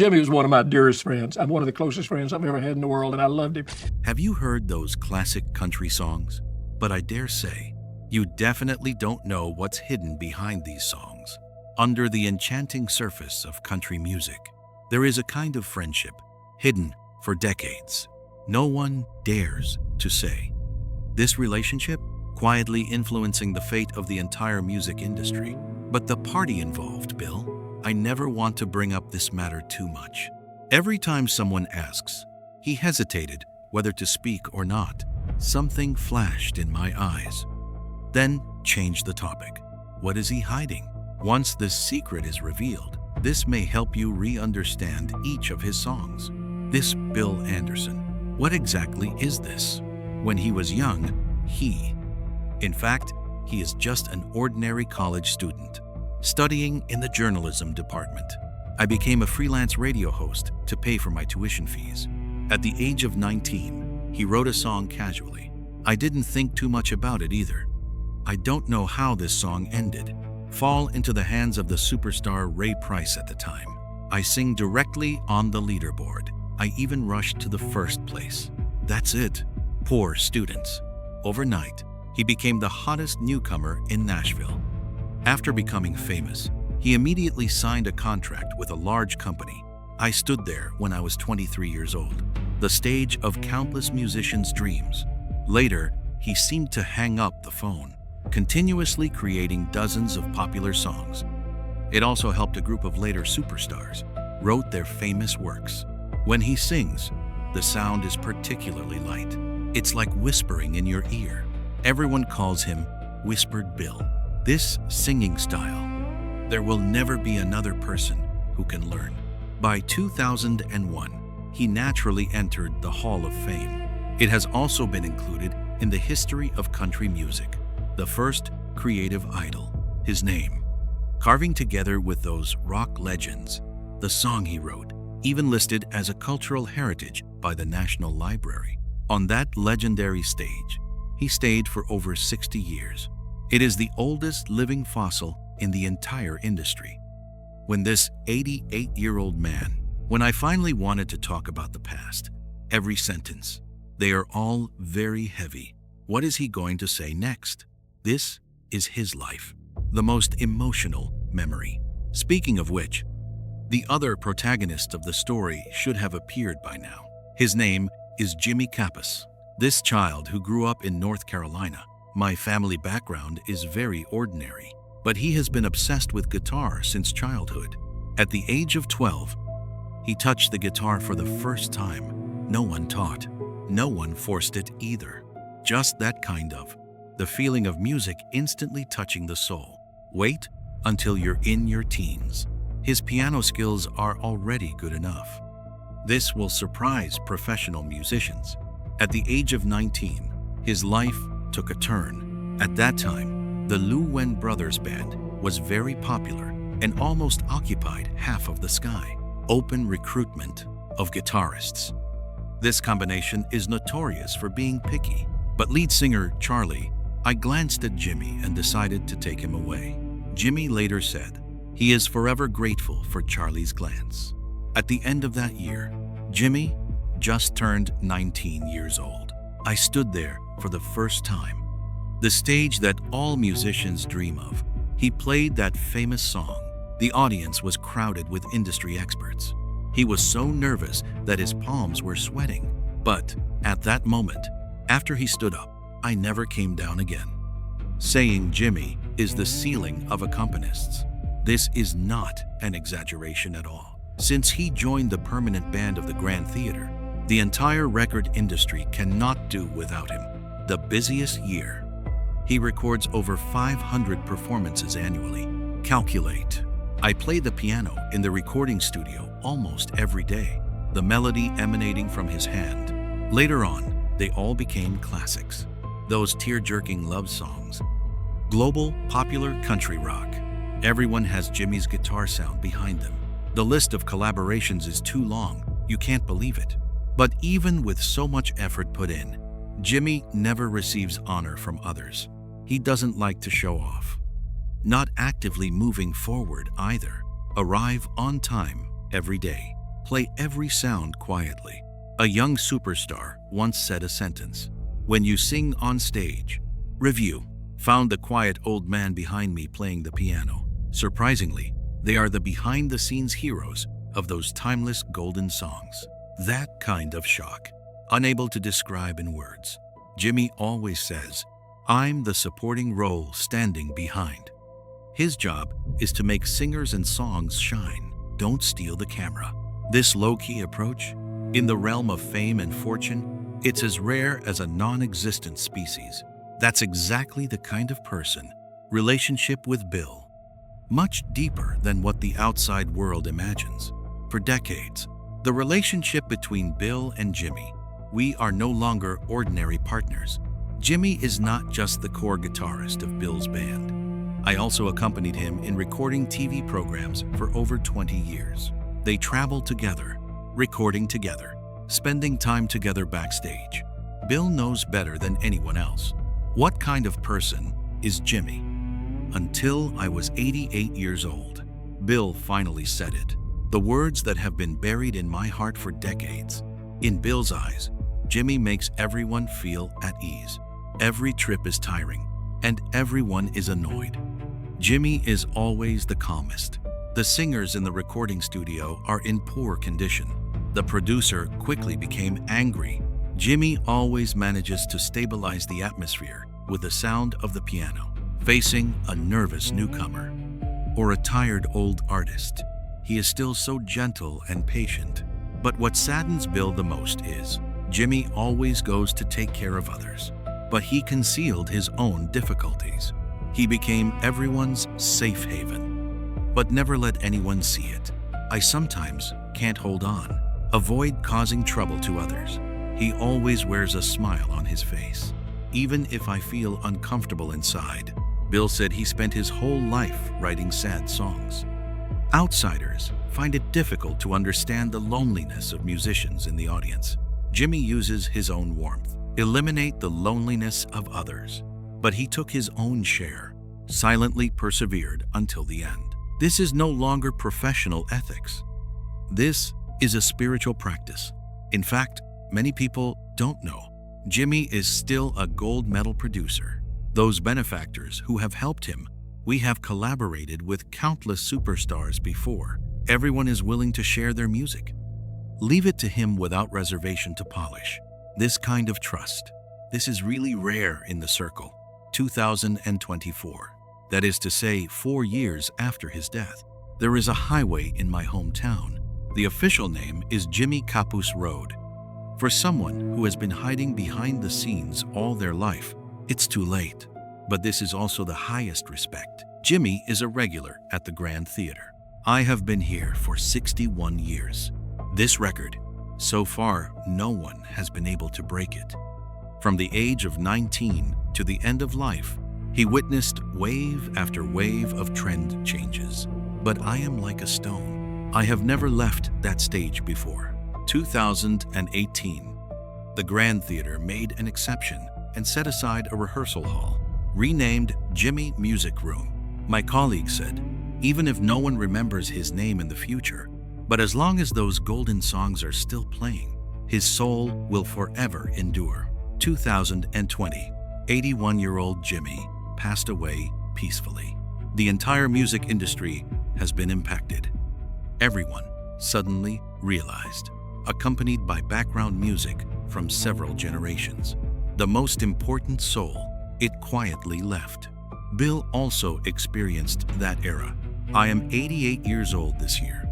Jimmy was one of my dearest friends. I'm one of the closest friends I've ever had in the world, and I loved him. Have you heard those classic country songs? But I dare say, you definitely don't know what's hidden behind these songs. Under the enchanting surface of country music, there is a kind of friendship hidden for decades. No one dares to say. This relationship quietly influencing the fate of the entire music industry. But the party involved, Bill, I never want to bring up this matter too much. Every time someone asks, he hesitated whether to speak or not. Something flashed in my eyes. Then changed the topic. What is he hiding? Once this secret is revealed, this may help you re-understand each of his songs. This Bill Anderson, what exactly is this? When he was young, in fact, he is just an ordinary college student, studying in the journalism department. I became a freelance radio host to pay for my tuition fees. At the age of 19, he wrote a song casually. I didn't think too much about it either. I don't know how this song ended. Fall into the hands of the superstar Ray Price at the time. I sing directly on the leaderboard. I even rushed to the first place. That's it. Poor students. Overnight, he became the hottest newcomer in Nashville. After becoming famous, he immediately signed a contract with a large company. I stood there when I was 23 years old, the stage of countless musicians' dreams. Later, he seemed to hang up the phone, continuously creating dozens of popular songs. It also helped a group of later superstars wrote their famous works. When he sings, the sound is particularly light. It's like whispering in your ear. Everyone calls him Whispered Bill. This singing style, there will never be another person who can learn. By 2001, he naturally entered the Hall of Fame. It has also been included in the history of country music, the first creative idol, his name. Carving together with those rock legends, the song he wrote, even listed as a cultural heritage by the National Library. On that legendary stage, he stayed for over 60 years. It is the oldest living fossil in the entire industry. When this 88-year-old man, when I finally wanted to talk about the past, every sentence, they are all very heavy. What is he going to say next? This is his life, the most emotional memory. Speaking of which, the other protagonist of the story should have appeared by now. His name is Jimmy Kapus. This child who grew up in North Carolina. My family background is very ordinary, but he has been obsessed with guitar since childhood. At the age of 12, he touched the guitar for the first time. No one taught. No one forced it either. Just that kind of. The feeling of music instantly touching the soul. Wait until you're in your teens. His piano skills are already good enough. This will surprise professional musicians. At the age of 19, his life took a turn. At that time, the Llewellyn Brothers Band was very popular and almost occupied half of the sky. Open recruitment of guitarists. This combination is notorious for being picky. But lead singer Charlie, I glanced at Jimmy and decided to take him away. Jimmy later said he is forever grateful for Charlie's glance. At the end of that year, Jimmy just turned 19 years old. I stood there for the first time. The stage that all musicians dream of. He played that famous song. The audience was crowded with industry experts. He was so nervous that his palms were sweating. But at that moment, after he stood up, I never came down again. Saying Jimmy is the ceiling of accompanists. This is not an exaggeration at all. Since he joined the permanent band of the Grand Theater, the entire record industry cannot do without him. The busiest year. He records over 500 performances annually. Calculate. I play the piano in the recording studio almost every day, the melody emanating from his hand. Later on, they all became classics. Those tear-jerking love songs. Global, popular country rock. Everyone has Jimmy's guitar sound behind them. The list of collaborations is too long, you can't believe it. But even with so much effort put in, Jimmy never receives honor from others. He doesn't like to show off. Not actively moving forward either. Arrive on time every day. play every sound quietly. A young superstar once said a sentence, "When you sing on stage, review." Found the quiet old man behind me playing the piano. Surprisingly, they are the behind-the-scenes heroes of those timeless golden songs. That kind of shock, unable to describe in words. Jimmy always says, "I'm the supporting role standing behind." His job is to make singers and songs shine. Don't steal the camera. This low-key approach, in the realm of fame and fortune, it's as rare as a non-existent species. That's exactly the kind of person, relationship with Bill. Much deeper than what the outside world imagines. For decades, the relationship between Bill and Jimmy, we are no longer ordinary partners. Jimmy is not just the core guitarist of Bill's band. I also accompanied him in recording TV programs for over 20 years. They traveled together, recording together, spending time together backstage. Bill knows better than anyone else. What kind of person is Jimmy? Until I was 88 years old, Bill finally said it. The words that have been buried in my heart for decades. In Bill's eyes, Jimmy makes everyone feel at ease. Every trip is tiring, and everyone is annoyed. Jimmy is always the calmest. The singers in the recording studio are in poor condition. The producer quickly became angry. Jimmy always manages to stabilize the atmosphere with the sound of the piano. Facing a nervous newcomer or a tired old artist, he is still so gentle and patient. But what saddens Bill the most is, Jimmy always goes to take care of others, but he concealed his own difficulties. He became everyone's safe haven, but never let anyone see it. I sometimes can't hold on, avoid causing trouble to others. He always wears a smile on his face, even if I feel uncomfortable inside. Bill said he spent his whole life writing sad songs. Outsiders find it difficult to understand the loneliness of musicians in the audience. Jimmy uses his own warmth, eliminate the loneliness of others. But he took his own share, silently persevered until the end. This is no longer professional ethics. This is a spiritual practice. In fact, many people don't know Jimmy is still a gold medal producer. Those benefactors who have helped him, we have collaborated with countless superstars before. Everyone is willing to share their music. Leave it to him without reservation to polish. This kind of trust, this is really rare in the circle. 2024, that is to say 4 years after his death. There is a highway in my hometown. The official name is Jimmy Kapus Road. For someone who has been hiding behind the scenes all their life, it's too late. But this is also the highest respect. Jimmy is a regular at the Grand Theater. I have been here for 61 years. This record, so far, no one has been able to break it. From the age of 19 to the end of life, he witnessed wave after wave of trend changes. But I am like a stone. I have never left that stage before. 2018, the Grand Theater made an exception and set aside a rehearsal hall, renamed Jimmy Music Room. My colleague said, even if no one remembers his name in the future, but as long as those golden songs are still playing, his soul will forever endure. 2020, 81-year-old Jimmy passed away peacefully. The entire music industry has been impacted. Everyone suddenly realized, accompanied by background music from several generations, the most important soul it quietly left. Bill also experienced that era. I am 88 years old this year.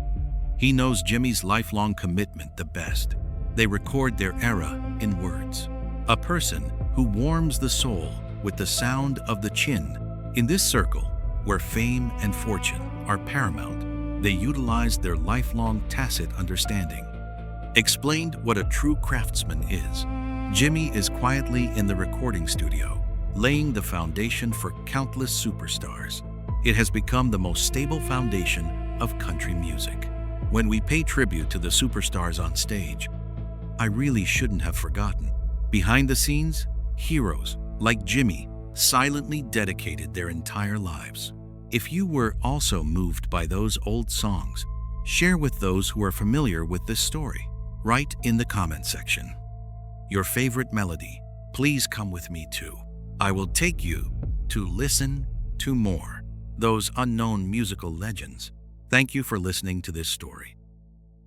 He knows Jimmy's lifelong commitment the best. They record their era in words. A person who warms the soul with the sound of the chin. In this circle, where fame and fortune are paramount, they utilized their lifelong tacit understanding. Explained what a true craftsman is. Jimmy is quietly in the recording studio, laying the foundation for countless superstars. It has become the most stable foundation of country music. When we pay tribute to the superstars on stage, I really shouldn't have forgotten. Behind the scenes, heroes like Jimmy silently dedicated their entire lives. If you were also moved by those old songs, Share with those who are familiar with this story. Write in the comment section your favorite melody. Please come with me too. I will take you to listen to more. Those unknown musical legends. Thank you for listening to this story.